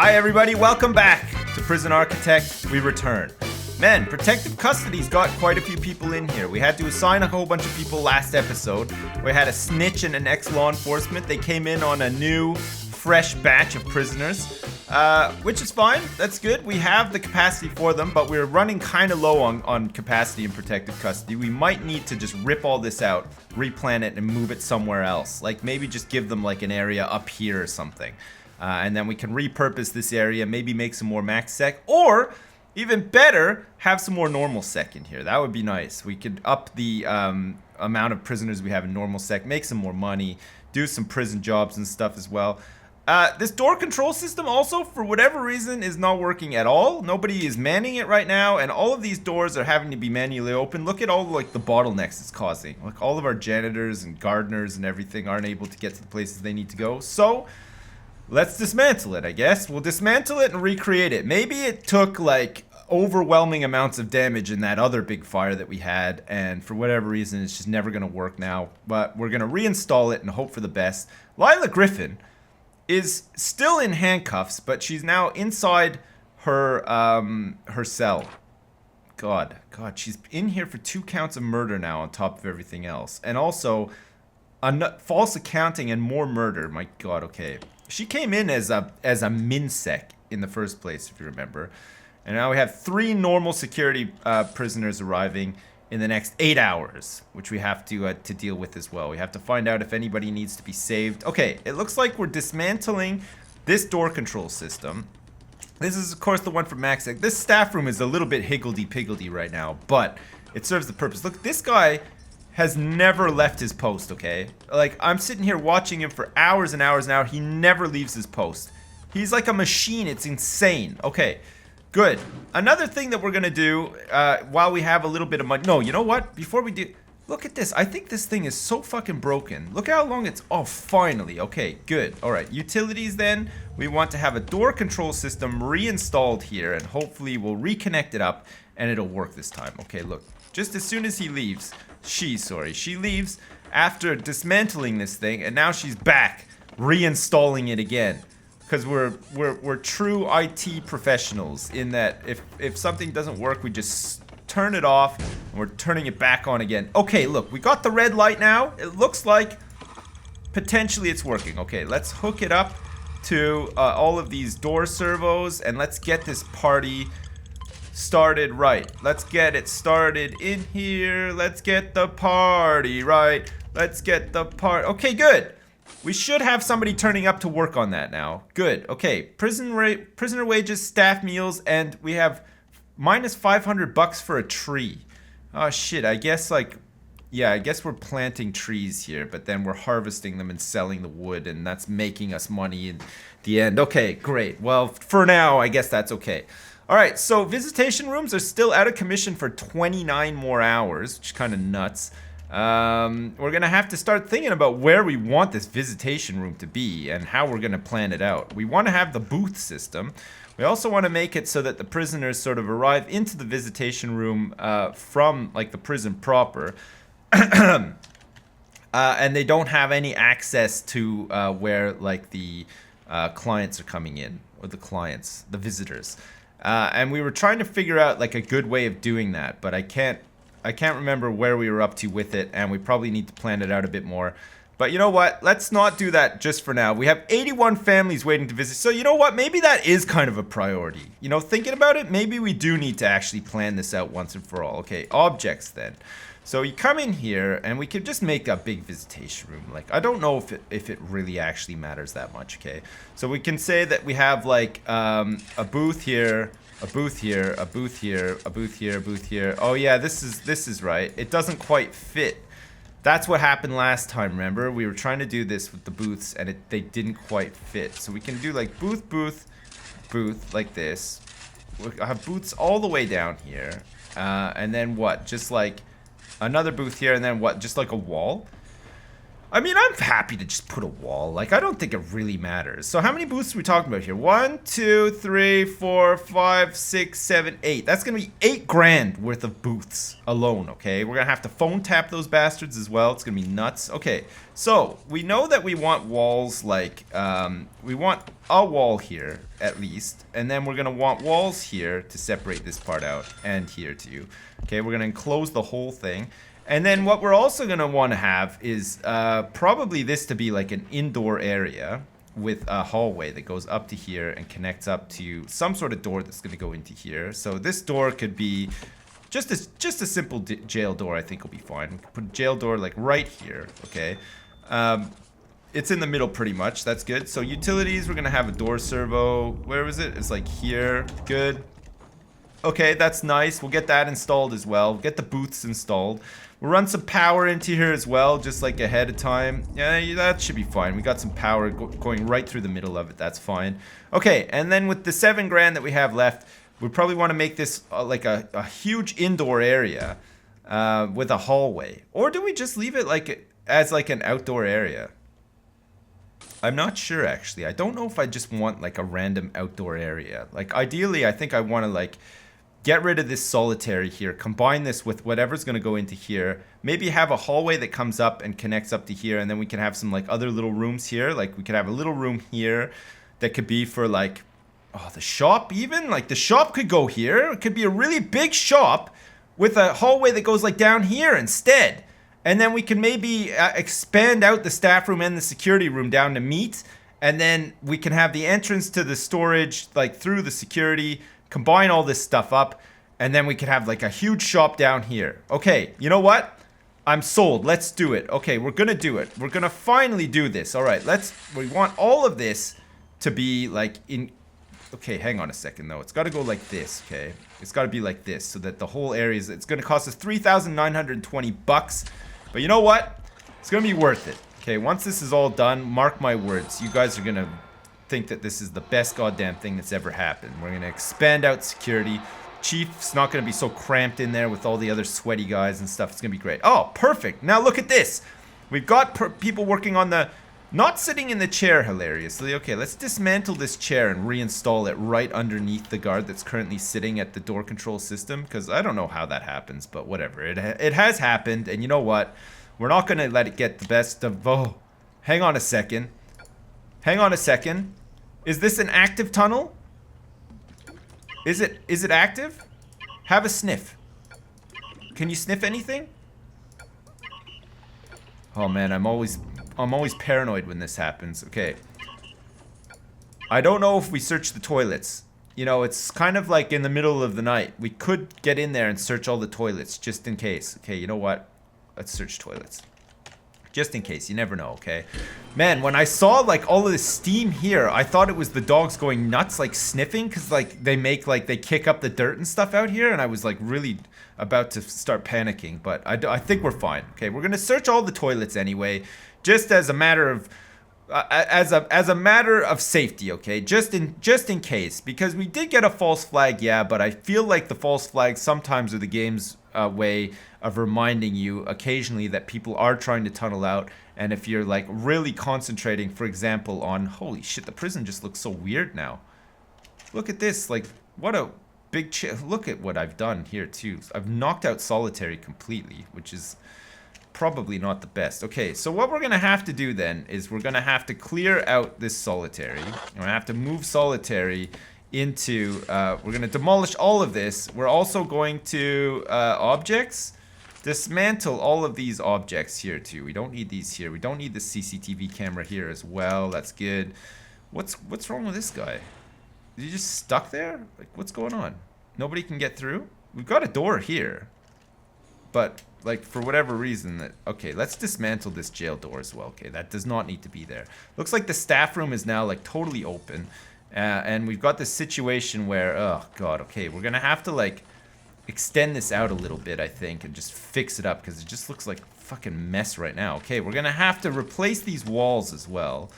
Hi everybody, welcome back to Prison Architect. We return. Man, protective custody's got quite a few people in here. We had to assign a whole bunch of people last episode. We had a snitch and an ex-law enforcement. They came in on a new, fresh batch of prisoners, which is fine. That's good. We have the capacity for them, but we're running kind of low on capacity in protective custody. We might need to just rip all this out, replan it, and move it somewhere else. Like maybe just give them like an area up here or something. And then we can repurpose this area, maybe make some more max sec, or even better, have some more normal sec in here. That would be nice. We could up the amount of prisoners we have in normal sec, make some more money, do some prison jobs and stuff as well. This door control system also, for whatever reason, is not working at all. Nobody is manning it right now, and all of these doors are having to be manually open. Look at all like the bottlenecks it's causing. Like all of our janitors and gardeners and everything aren't able to get to the places they need to go. So let's dismantle it, I guess. We'll dismantle it and recreate it. Maybe it took like overwhelming amounts of damage in that other big fire that we had, and for whatever reason it's just never going to work now. But we're going to reinstall it and hope for the best. Lila Griffin is still in handcuffs, but she's now inside her her cell. God, she's in here for 2 counts of murder now on top of everything else. And also false accounting and more murder. My God, okay. She came in as a minsec in the first place, if you remember. And now we have 3 normal security prisoners arriving in the next 8 hours, which we have to deal with as well. We have to find out if anybody needs to be saved. Okay, it looks like we're dismantling this door control system. This is, of course, the one from MaxSec. This staff room is a little bit higgledy-piggledy right now, but it serves the purpose. Look, this guy has never left his post, okay? Like, I'm sitting here watching him for hours and hours now. He never leaves his post. He's like a machine. It's insane. Okay, good. Another thing that we're going to do while we have a little bit of money. No, you know what? Before we do, look at this. I think this thing is so fucking broken. Look how long it's... Oh, finally. Okay, good. All right, utilities then. We want to have a door control system reinstalled here, and hopefully we'll reconnect it up, and it'll work this time. Okay, look. Just as soon as he leaves... She leaves after dismantling this thing, and now she's back reinstalling it again, because we're true IT professionals in that if something doesn't work, we just turn it off and we're turning it back on again. Okay, look, we got the red light now. It looks like potentially it's working. Okay, let's hook it up to all of these door servos, and let's get this party started right. Let's get it started in here. Let's get the party right. Let's get the Okay, good. We should have somebody turning up to work on that now. Good. Okay, prisoner wages, staff meals, and we have minus $500 for a tree. Oh shit, I guess like, yeah, I guess we're planting trees here, but then we're harvesting them and selling the wood, and that's making us money in the end. Okay, great. Well, for now, I guess that's okay. All right, so visitation rooms are still out of commission for 29 more hours, which is kind of nuts. We're going to have to start thinking about where we want this visitation room to be and how we're going to plan it out. We want to have the booth system. We also want to make it so that the prisoners sort of arrive into the visitation room from like the prison proper. And they don't have any access to where like the clients are coming in, or the visitors. And we were trying to figure out like a good way of doing that, but I can't remember where we were up to with it, and we probably need to plan it out a bit more. But you know what? Let's not do that just for now. We have 81 families waiting to visit. So you know what? Maybe that is kind of a priority. You know, thinking about it, maybe we do need to actually plan this out once and for all. Okay, objects then. So you come in here, and we could just make a big visitation room. Like, I don't know if it really actually matters that much, okay? So we can say that we have, like, a booth here, a booth here, a booth here, a booth here, a booth here. Oh, yeah, this is right. It doesn't quite fit. That's what happened last time, remember? We were trying to do this with the booths, and they didn't quite fit. So we can do, like, booth, booth, booth, like this. We'll have booths all the way down here. And then what? Just, like... another booth here, and then what? Just like a wall? I mean, I'm happy to just put a wall. Like, I don't think it really matters. So how many booths are we talking about here? 1, 2, 3, 4, 5, 6, 7, 8. That's going to be 8 grand worth of booths alone, okay? We're going to have to phone tap those bastards as well. It's going to be nuts. Okay, so we know that we want walls like, we want a wall here at least. And then we're going to want walls here to separate this part out and here too. Okay, we're going to enclose the whole thing. And then what we're also going to want to have is probably this to be like an indoor area with a hallway that goes up to here and connects up to some sort of door that's going to go into here. So this door could be just a simple jail door. I think will be fine. We can put a jail door like right here, okay? It's in the middle pretty much. That's good. So utilities, we're going to have a door servo. Where was it? It's like here. Good. Okay, that's nice. We'll get that installed as well. We'll get the booths installed. We'll run some power into here as well, just like ahead of time. Yeah, that should be fine. We got some power going right through the middle of it. That's fine. Okay, and then with the 7 grand that we have left, we probably want to make this like a huge indoor area with a hallway. Or do we just leave it like as like an outdoor area? I'm not sure, actually. I don't know if I just want like a random outdoor area. Like ideally, I think I want to like get rid of this solitary here, combine this with whatever's going to go into here, maybe have a hallway that comes up and connects up to here, and then we can have some like other little rooms here. Like we could have a little room here that could be for like, oh, the shop even? Like the shop could go here. It could be a really big shop with a hallway that goes like down here instead. And then we can maybe expand out the staff room and the security room down to meet. And then we can have the entrance to the storage like through the security, combine all this stuff up, and then we could have like a huge shop down here. Okay, you know what? I'm sold. Let's do it. Okay, we're gonna do it. We're gonna finally do this. All right, we want all of this to be like in, okay, hang on a second though. It's gotta go like this, okay? It's gotta be like this so that the whole area is, it's gonna cost us 3,920 bucks. But you know what? It's gonna be worth it. Okay, once this is all done, mark my words, you guys are gonna think that this is the best goddamn thing that's ever happened. We're gonna expand out security. Chief's not gonna be so cramped in there with all the other sweaty guys and stuff. It's gonna be great. Oh, perfect. Now look at this. We've got people working on the, not sitting in the chair hilariously. Okay, let's dismantle this chair and reinstall it right underneath the guard that's currently sitting at the door control system, because I don't know how that happens, but whatever. It has happened, and you know what? We're not gonna let it get the best of, oh, hang on a second. Hang on a second. Is this an active tunnel? Is it active? Have a sniff. Can you sniff anything? Oh man, I'm always paranoid when this happens. Okay. I don't know if we search the toilets. You know, it's kind of like in the middle of the night. We could get in there and search all the toilets just in case. Okay, you know what? Let's search toilets. Just in case, you never know, okay? Man, when I saw like all of this steam here, I thought it was the dogs going nuts, like sniffing, because like they kick up the dirt and stuff out here, and I was like really about to start panicking, but I think we're fine. Okay, we're gonna search all the toilets anyway, just as a matter of as a matter of safety, okay? Just in case, because we did get a false flag, yeah, but I feel like the false flags sometimes are the game's way of reminding you occasionally that people are trying to tunnel out, and if you're like really concentrating, for example, on, holy shit, the prison just looks so weird now. Look at this, like, what a big look at what I've done here too. I've knocked out solitary completely, which is probably not the best. Okay, so what we're gonna have to do then is we're gonna have to clear out this solitary. We're gonna have to move solitary into, we're gonna demolish all of this. We're also going to, objects, dismantle all of these objects here too. We don't need these here. We don't need the CCTV camera here as well. That's good. What's wrong with this guy? Is he just stuck there? Like, what's going on? Nobody can get through? We've got a door here, but like for whatever reason okay, let's dismantle this jail door as well. Okay, that does not need to be there. Looks like the staff room is now like totally open, and we've got this situation where, oh god, okay, we're gonna have to like extend this out a little bit, I think, and just fix it up, because it just looks like a fucking mess right now. Okay, we're gonna have to replace these walls as well.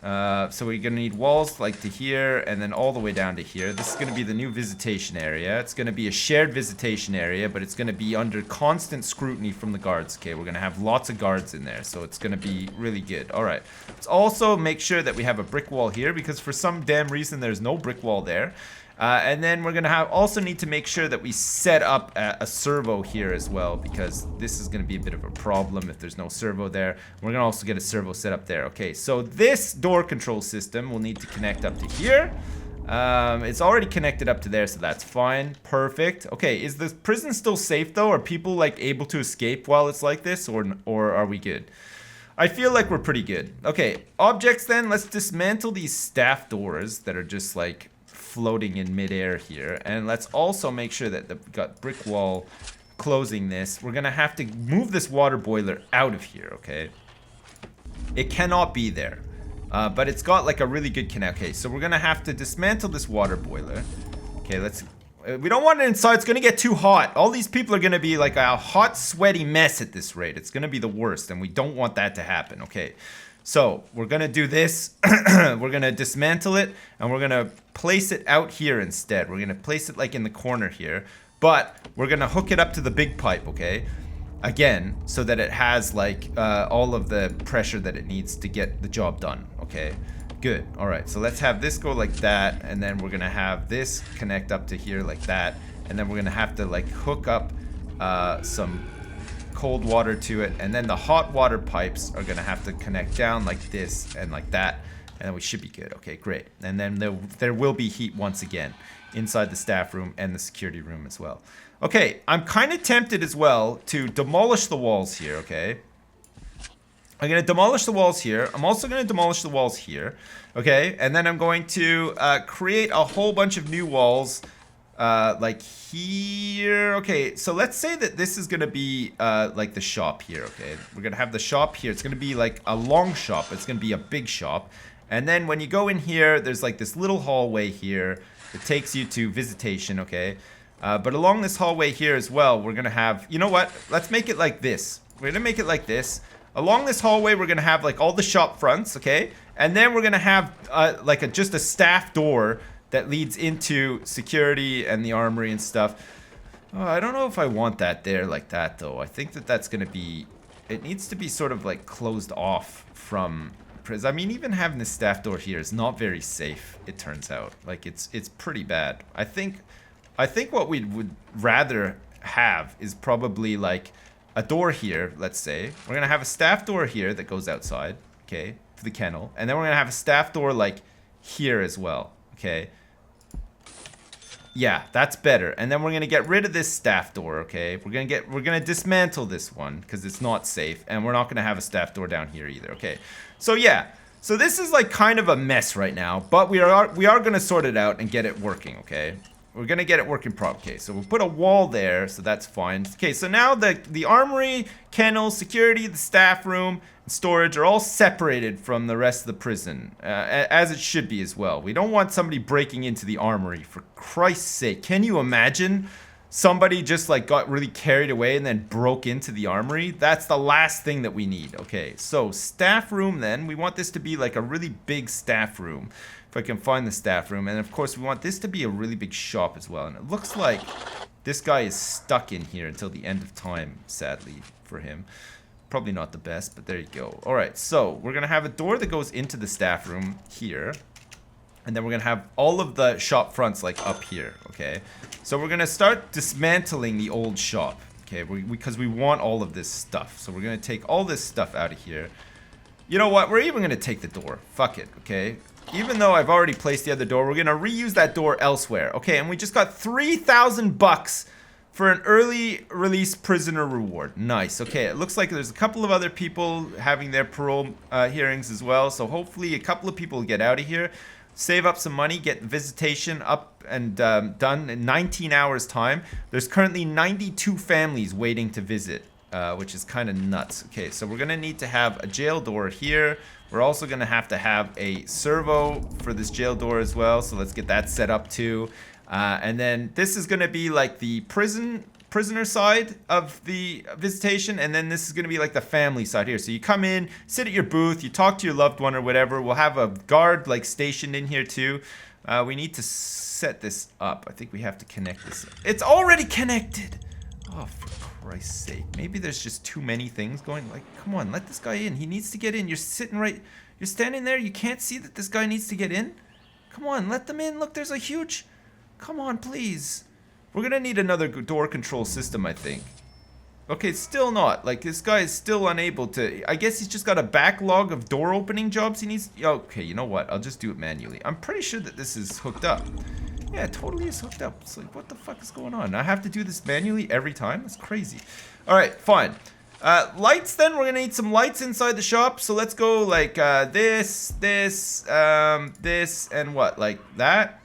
So we're gonna need walls like to here and then all the way down to here. This is gonna be the new visitation area. It's gonna be a shared visitation area, but it's gonna be under constant scrutiny from the guards. Okay, we're gonna have lots of guards in there, so it's gonna be really good. All right, let's also make sure that we have a brick wall here because for some damn reason there's no brick wall there. And then we're gonna also need to make sure that we set up a servo here as well because this is gonna be a bit of a problem if there's no servo there. We're gonna also get a servo set up there. Okay, so this door control system will need to connect up to here. It's already connected up to there, so that's fine. Perfect. Okay, is the prison still safe though? Are people like able to escape while it's like this, or are we good? I feel like we're pretty good. Okay, objects then. Let's dismantle these staff doors that are just like floating in midair here, and let's also make sure that we've got brick wall closing this. We're gonna have to move this water boiler out of here. Okay, it cannot be there, but it's got like a really good connect. Okay, so we're gonna have to dismantle this water boiler. Okay, let's we don't want it inside. It's gonna get too hot. All these people are gonna be like a hot sweaty mess at this rate. It's gonna be the worst, and we don't want that to happen. Okay, so we're gonna do this. We're gonna dismantle it and we're gonna place it out here instead. We're gonna place it like in the corner here, but we're gonna hook it up to the big pipe, okay? Again, so that it has like all of the pressure that it needs to get the job done, okay? Good. All right, so let's have this go like that, and then we're gonna have this connect up to here like that, and then we're gonna have to like hook up some cold water to it, and then the hot water pipes are gonna have to connect down like this and like that, and then we should be good. Okay, great. And then there will be heat once again inside the staff room and the security room as well. Okay, I'm kind of tempted as well to demolish the walls here. Okay, I'm gonna demolish the walls here. I'm also gonna demolish the walls here. Okay, and then I'm going to create a whole bunch of new walls like here. Okay, so let's say that this is gonna be like the shop here. Okay, we're gonna have the shop here. It's gonna be like a long shop. It's gonna be a big shop. And then when you go in here, there's like this little hallway here that takes you to visitation. Okay, but along this hallway here as well, we're gonna have, you know what? Let's make it like this. We're gonna make it like this. Along this hallway, we're gonna have like all the shop fronts. Okay, and then we're gonna have like just a staff door that leads into security and the armory and stuff. Oh, I don't know if I want that there like that though. I think that that's gonna be, it needs to be sort of like closed off from prison. I mean, even having the staff door here is not very safe, it turns out. Like it's pretty bad. I think what we would rather have is probably like a door here, let's say. We're gonna have a staff door here that goes outside, okay, to the kennel. And then we're gonna have a staff door like here as well, okay? Yeah, that's better. And then we're gonna get rid of this staff door, okay? We're gonna dismantle this one because it's not safe, and we're not gonna have a staff door down here either, okay? So yeah, so this is like kind of a mess right now, but we are gonna sort it out and get it working, okay? We're gonna get it working properly. Okay, so we'll put a wall there, so that's fine. Okay, so now the armory, kennel, security, the staff room, and storage are all separated from the rest of the prison, as it should be as well. We don't want somebody breaking into the armory, for Christ's sake. Can you imagine somebody just like got really carried away and then broke into the armory? That's the last thing that we need. Okay, so staff room then. We want this to be like a really big staff room. If I can find the staff room. And of course we want this to be a really big shop as well. And it looks like this guy is stuck in here until the end of time, sadly for him. Probably not the best, but there you go. Alright, so we're gonna have a door that goes into the staff room here. And then we're gonna have all of the shop fronts like up here, okay? So we're gonna start dismantling the old shop, okay? Because we want all of this stuff. So we're gonna take all this stuff out of here. You know what? We're even gonna take the door. Fuck it, okay? Even though I've already placed the other door, we're gonna reuse that door elsewhere. Okay, and we just got 3,000 bucks for an early release prisoner reward. Nice. Okay, it looks like there's a couple of other people having their parole hearings as well. So hopefully a couple of people will get out of here, save up some money, get visitation up and done in 19 hours time. There's currently 92 families waiting to visit, which is kind of nuts. Okay, so we're gonna need to have a jail door here. We're also gonna have to have a servo for this jail door as well. So let's get that set up too. And then this is gonna be like the prison prisoner side of the visitation, and then this is going to be like the family side here. So you come in, sit at your booth, you talk to your loved one or whatever. We'll have a guard like stationed in here too. We need to set this up. I think we have to connect this. It's already connected. Oh, for Christ's sake. Maybe there's just too many things going. Like, come on, let this guy in. He needs to get in. You're sitting right, you're standing there. You can't see that this guy needs to get in? Come on, let them in. Look, there's a huge, come on, please. We're gonna need another door control system, I think. Okay, still not. Like, this guy is still unable to, I guess he's just got a backlog of door opening jobs he needs. Okay, you know what? I'll just do it manually. I'm pretty sure that this is hooked up. Yeah, it totally is hooked up. It's like, what the fuck is going on? I have to do this manually every time? That's crazy. All right, fine. Lights then. We're going to need some lights inside the shop. So let's go like this, and what? Like that?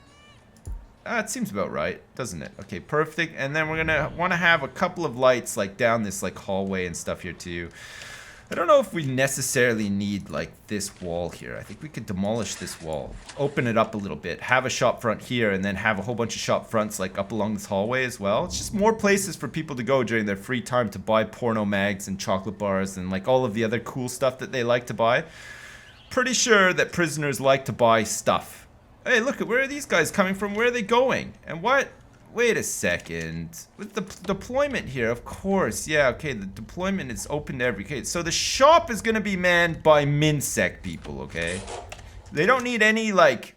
It seems about right, doesn't it? Okay, perfect. And then we're going to want to have a couple of lights like down this like hallway and stuff here too. I don't know if we necessarily need like this wall here. I think we could demolish this wall, open it up a little bit, have a shop front here, and then have a whole bunch of shop fronts like up along this hallway as well. It's just more places for people to go during their free time to buy porno mags and chocolate bars and like all of the other cool stuff that they like to buy. Pretty sure that prisoners like to buy stuff. Hey, look at where are these guys coming from? Where are they going? And what? Wait a second. With the deployment here, of course. Yeah, okay, the deployment is open to every case. So the shop is going to be manned by MinSec people, okay? They don't need any, like...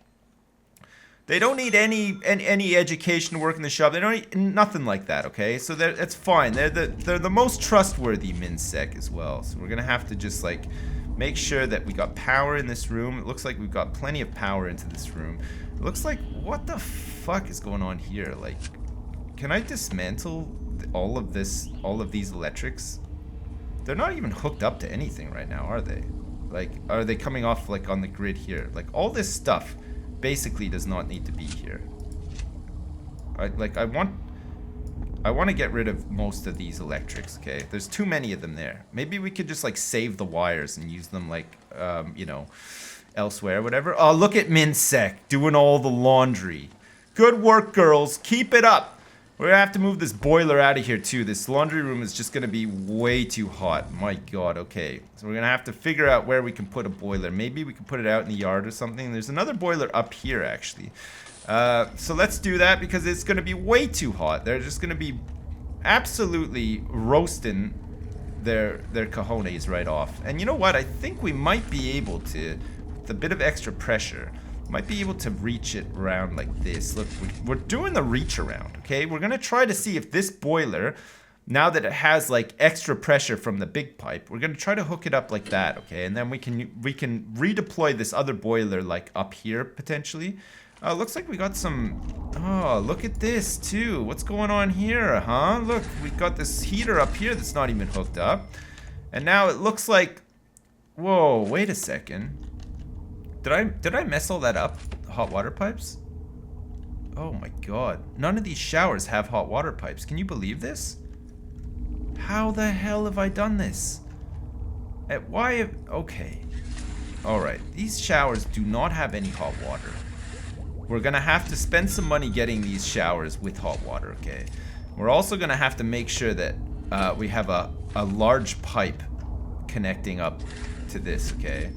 They don't need any education to work in the shop. They don't need nothing like that, okay? So that's fine. They're the most trustworthy MinSec as well. So we're going to have to just, like... make sure that we got power in this room. It looks like we've got plenty of power into this room. It looks like, what the fuck is going on here? Like, can I dismantle all of these electrics? They're not even hooked up to anything right now, are they? Like, are they coming off like on the grid here? Like, all this stuff basically does not need to be here. I want to get rid of most of these electrics, okay? There's too many of them there. Maybe we could just like save the wires and use them like, you know, elsewhere, whatever. Oh, look at MinSec doing all the laundry. Good work, girls. Keep it up. We're gonna have to move this boiler out of here too. This laundry room is just gonna be way too hot. My God, okay. So we're gonna have to figure out where we can put a boiler. Maybe we can put it out in the yard or something. There's another boiler up here, actually. So let's do that because it's going to be way too hot. They're just going to be absolutely roasting their cojones right off. And you know what? I think we might be able to, with a bit of extra pressure, might be able to reach it around like this. Look, we're doing the reach around, okay? We're going to try to see if this boiler, now that it has like extra pressure from the big pipe, we're going to try to hook it up like that, okay? And then we can redeploy this other boiler like up here potentially. Looks like we got some... Oh, look at this, too. What's going on here, huh? Look, we've got this heater up here that's not even hooked up. And now it looks like... Whoa, wait a second. Did I mess all that up? The hot water pipes? Oh my God. None of these showers have hot water pipes. Can you believe this? How the hell have I done this? Okay. Alright, these showers do not have any hot water. We're gonna have to spend some money getting these showers with hot water, okay? We're also gonna have to make sure that we have a large pipe connecting up to this, okay?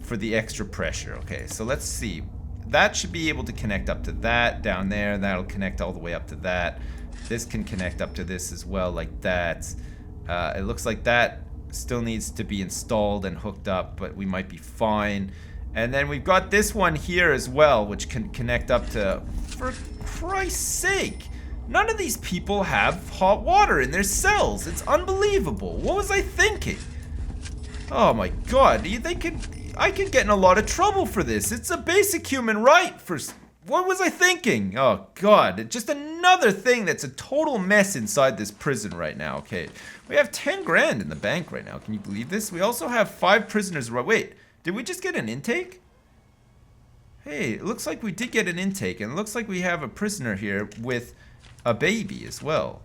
For the extra pressure, okay? So let's see. That should be able to connect up to that down there. That'll connect all the way up to that. This can connect up to this as well, like that. It looks like that still needs to be installed and hooked up, but we might be fine. And then we've got this one here as well, which can connect up to... For Christ's sake! None of these people have hot water in their cells. It's unbelievable. What was I thinking? Oh my God. I could get in a lot of trouble for this. It's a basic human right for... What was I thinking? Oh God. Just another thing that's a total mess inside this prison right now. Okay. We have 10 grand in the bank right now. Can you believe this? We also have 5 prisoners... Wait. Did we just get an intake? Hey, it looks like we did get an intake, and it looks like we have a prisoner here with a baby as well.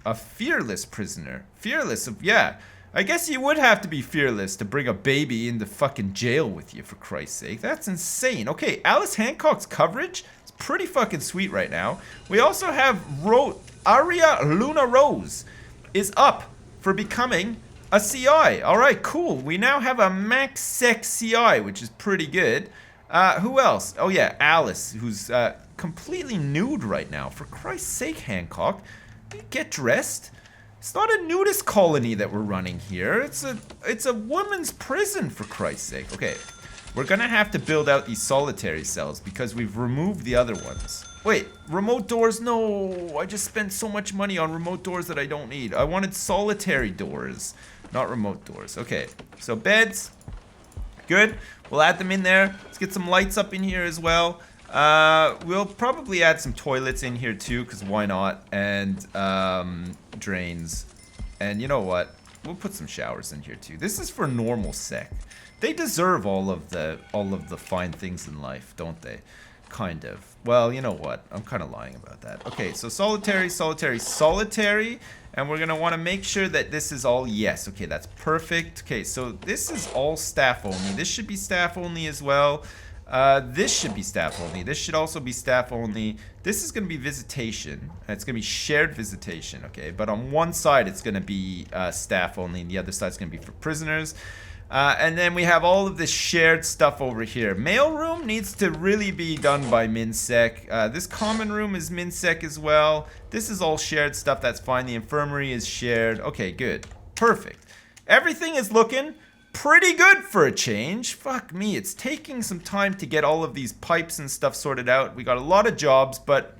A fearless prisoner. Fearless of, yeah. I guess you would have to be fearless to bring a baby into fucking jail with you, for Christ's sake. That's insane. Okay, Alice Hancock's coverage is pretty fucking sweet right now. We also have Aria Luna Rose is up for becoming a CI. All right, cool. We now have a max sec CI, which is pretty good. Who else? Oh yeah, Alice, who's completely nude right now. For Christ's sake, Hancock, get dressed. It's not a nudist colony that we're running here. It's a woman's prison, for Christ's sake. Okay, we're gonna have to build out these solitary cells because we've removed the other ones. Wait, remote doors? No, I just spent so much money on remote doors that I don't need. I wanted solitary doors, not remote doors. Okay, so beds, good. We'll add them in there. Let's get some lights up in here as well. We'll probably add some toilets in here too, because why not? And drains. And you know what? We'll put some showers in here too. This is for normal sec. They deserve all of the fine things in life, don't they? Kind of. Well, you know what? I'm kind of lying about that. Okay, so solitary, solitary, solitary. And we're going to want to make sure that this is all yes. Okay, that's perfect. Okay, so this is all staff only. This should be staff only as well. This should be staff only. This should also be staff only. This is going to be visitation. It's going to be shared visitation, okay? But on one side, it's going to be staff only, and the other side is going to be for prisoners. And then we have all of this shared stuff over here. Mail room needs to really be done by MinSec. This common room is MinSec as well. This is all shared stuff. That's fine. The infirmary is shared. Okay, good. Perfect. Everything is looking pretty good for a change. Fuck me. It's taking some time to get all of these pipes and stuff sorted out. We got a lot of jobs, but,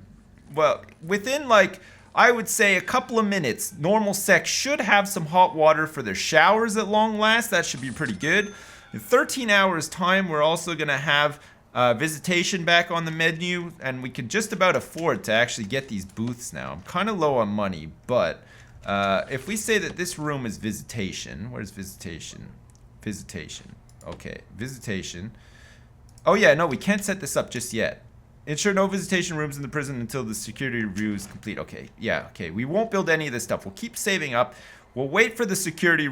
well, within like, I would say a couple of minutes, normal sec should have some hot water for their showers at long last. That should be pretty good. In 13 hours time, we're also going to have visitation back on the menu, and we can just about afford to actually get these booths now. I'm kind of low on money, but if we say that this room is visitation, where's visitation? Visitation. Okay, visitation. Oh yeah, no, we can't set this up just yet. Ensure no visitation rooms in the prison until the security review is complete. Okay, yeah, okay. We won't build any of this stuff. We'll keep saving up. We'll wait for the security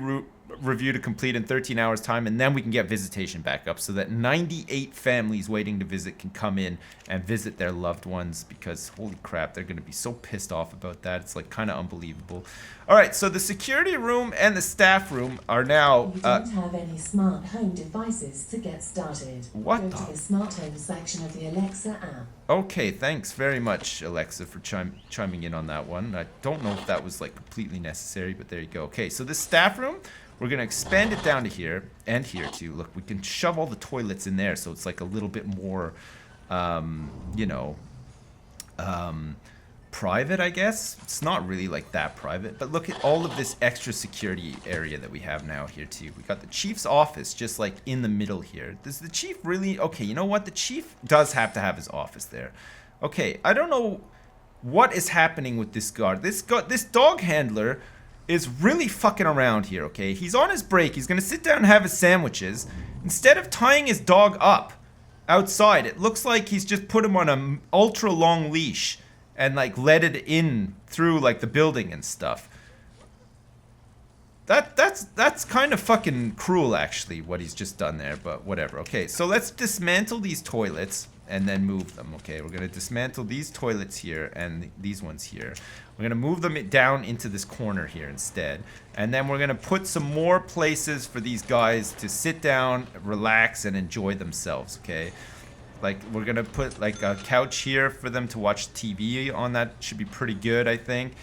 review to complete in 13 hours time, and then we can get visitation back up so that 98 families waiting to visit can come in and visit their loved ones, because holy crap, they're going to be so pissed off about that. It's like kind of unbelievable. All right, so the security room and the staff room are now... We don't have any smart home devices to get started. What Go to the smart home section of the Alexa app. Okay, thanks very much, Alexa, for chiming in on that one. I don't know if that was like completely necessary, but there you go. Okay, so this staff room, we're going to expand it down to here and here too. Look, we can shove all the toilets in there, so it's like a little bit more, you know, private, I guess. It's not really like that private, but look at all of this extra security area that we have now here too. We got the chief's office just like in the middle here. Does the chief really... Okay, you know what? The chief does have to have his office there. Okay, I don't know what is happening with this guard. This dog handler is really fucking around here, okay? He's on his break. He's gonna sit down and have his sandwiches. Instead of tying his dog up outside, it looks like he's just put him on an ultra long leash and like let it in through like the building and stuff. That's kind of fucking cruel, actually, what he's just done there, but whatever. Okay, so let's dismantle these toilets and then move them. Okay, we're gonna dismantle these toilets here and these ones here. We're gonna move them down into this corner here instead, and then we're gonna put some more places for these guys to sit down, relax, and enjoy themselves. Okay. Like, we're gonna put like a couch here for them to watch TV on. That should be pretty good, I think.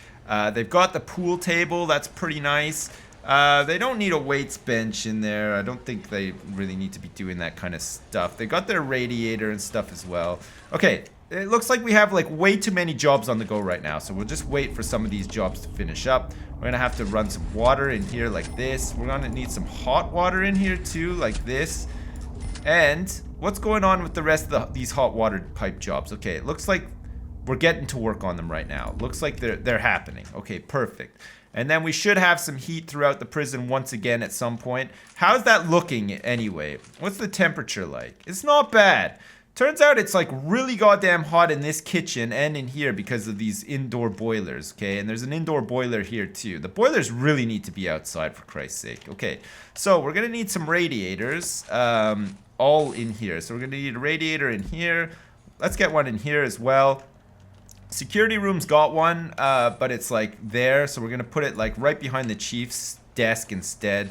They've got the pool table. That's pretty nice. They don't need a weights bench in there. I don't think they really need to be doing that kind of stuff. They got their radiator and stuff as well. Okay, it looks like we have like way too many jobs on the go right now. So we'll just wait for some of these jobs to finish up. We're gonna have to run some water in here like this. We're gonna need some hot water in here too, like this. And what's going on with the rest of these hot water pipe jobs? Okay, it looks like we're getting to work on them right now. Looks like they're happening. Okay, perfect. And then we should have some heat throughout the prison once again at some point. How's that looking anyway? What's the temperature like? It's not bad. Turns out it's like really goddamn hot in this kitchen and in here because of these indoor boilers, okay? And there's an indoor boiler here too. The boilers really need to be outside, for Christ's sake. Okay, so we're gonna need some radiators all in here. So we're gonna need a radiator in here. Let's get one in here as well. Security room's got one, but it's like there, so we're gonna put it like right behind the chief's desk instead,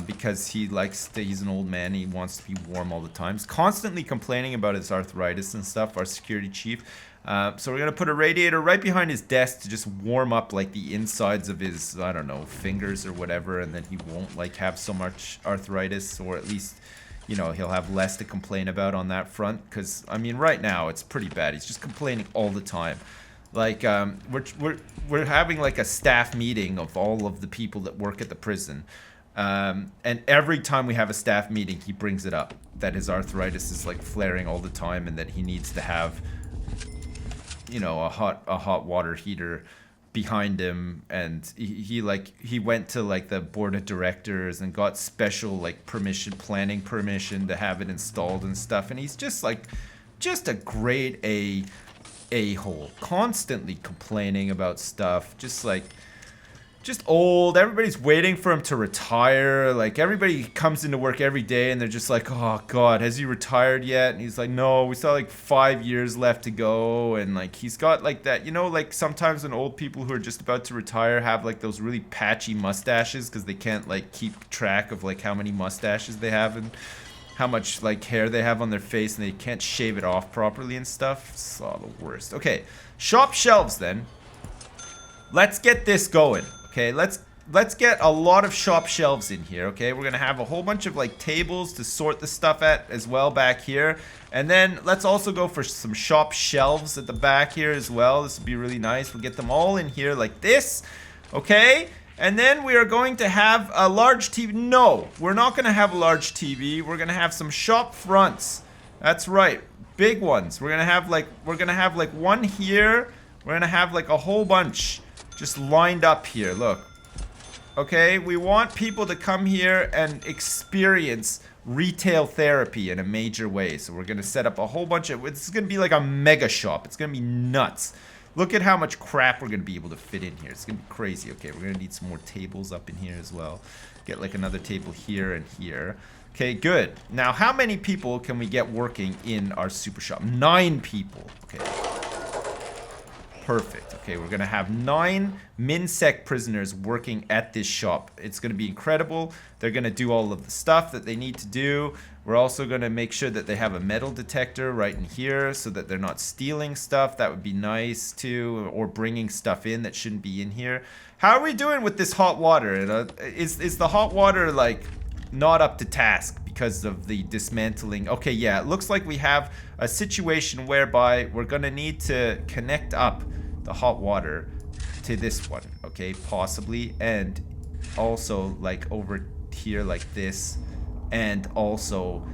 because he's an old man, he wants to be warm all the time. He's constantly complaining about his arthritis and stuff, our security chief. So we're gonna put a radiator right behind his desk to just warm up like the insides of his, I don't know, fingers or whatever, and then he won't like have so much arthritis, or at least, you know, he'll have less to complain about on that front. Because I mean, right now it's pretty bad. He's just complaining all the time. Like we're having like a staff meeting of all of the people that work at the prison, and every time we have a staff meeting, he brings it up that his arthritis is like flaring all the time, and that he needs to have, you know, a hot water heater behind him. And he went to like the board of directors and got special like planning permission to have it installed and stuff. And he's just a grade a-hole, constantly complaining about stuff, just old. Everybody's waiting for him to retire. Like, everybody comes into work every day and they're just like, oh god, has he retired yet? And he's like, no, we still have like 5 years left to go. And like, he's got like that, you know, like sometimes when old people who are just about to retire have like those really patchy mustaches because they can't like keep track of like how many mustaches they have and how much like hair they have on their face, and they can't shave it off properly and stuff. It's all the worst. Okay, shop shelves then. Let's get this going. Okay, let's get a lot of shop shelves in here. Okay, we're gonna have a whole bunch of like tables to sort the stuff at as well back here, and then let's also go for some shop shelves at the back here as well. This would be really nice. We'll get them all in here like this. Okay, and then we are going to have a large TV. No, we're not gonna have a large TV. We're gonna have some shop fronts. That's right, big ones. We're gonna have like one here. We're gonna have like a whole bunch just lined up here, look. Okay, we want people to come here and experience retail therapy in a major way. So we're gonna set up a whole bunch of, it's gonna be like a mega shop. It's gonna be nuts. Look at how much crap we're gonna be able to fit in here. It's gonna be crazy. Okay, we're gonna need some more tables up in here as well. Get like another table here and here. Okay, good. Now, how many people can we get working in our super shop? 9 people. Okay. Perfect. Okay, we're gonna have 9 MinSec prisoners working at this shop. It's gonna be incredible. They're gonna do all of the stuff that they need to do. We're also gonna make sure that they have a metal detector right in here so that they're not stealing stuff. That would be nice too, or bringing stuff in that shouldn't be in here. How are we doing with this hot water? Is the hot water like not up to task because of the dismantling? Okay, yeah, it looks like we have a situation whereby we're gonna need to connect up the hot water to this one, okay, possibly, and also like over here like this, and also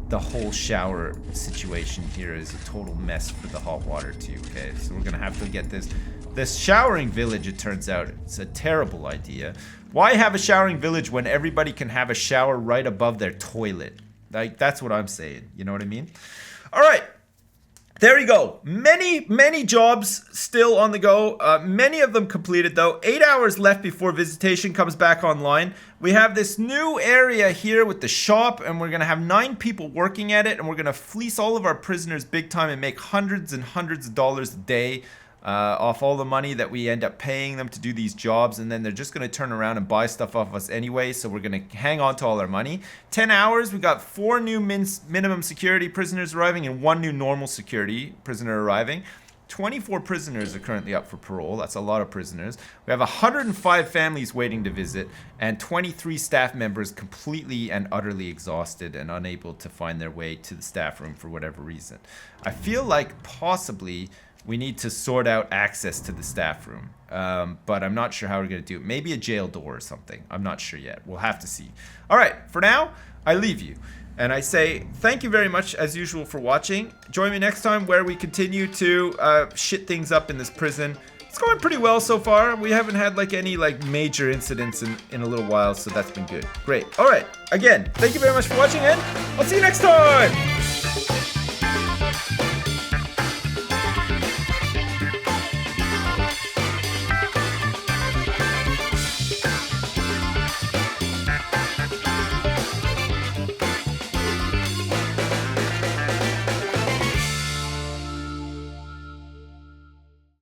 the whole shower situation here is a total mess for the hot water too. Okay, so we're gonna have to get this showering village. It turns out it's a terrible idea. Why have a showering village when everybody can have a shower right above their toilet? Like, that's what I'm saying, you know what I mean? All right, there you go. Many jobs still on the go. Many of them completed though. 8 hours left before visitation comes back online. We have this new area here with the shop, and we're gonna have 9 people working at it, and we're gonna fleece all of our prisoners big time and make hundreds and hundreds of dollars a day off all the money that we end up paying them to do these jobs, and then they're just going to turn around and buy stuff off us anyway, so we're going to hang on to all our money. 10 hours, we got 4 new minimum security prisoners arriving and 1 new normal security prisoner arriving. 24 prisoners are currently up for parole. That's a lot of prisoners. We have 105 families waiting to visit, and 23 staff members completely and utterly exhausted and unable to find their way to the staff room for whatever reason. I feel like possibly we need to sort out access to the staff room, but I'm not sure how we're going to do it. Maybe a jail door or something. I'm not sure yet. We'll have to see. All right, for now, I leave you. And I say thank you very much, as usual, for watching. Join me next time where we continue to shit things up in this prison. It's going pretty well so far. We haven't had like any like major incidents in a little while, so that's been good. Great. All right, again, thank you very much for watching, and I'll see you next time.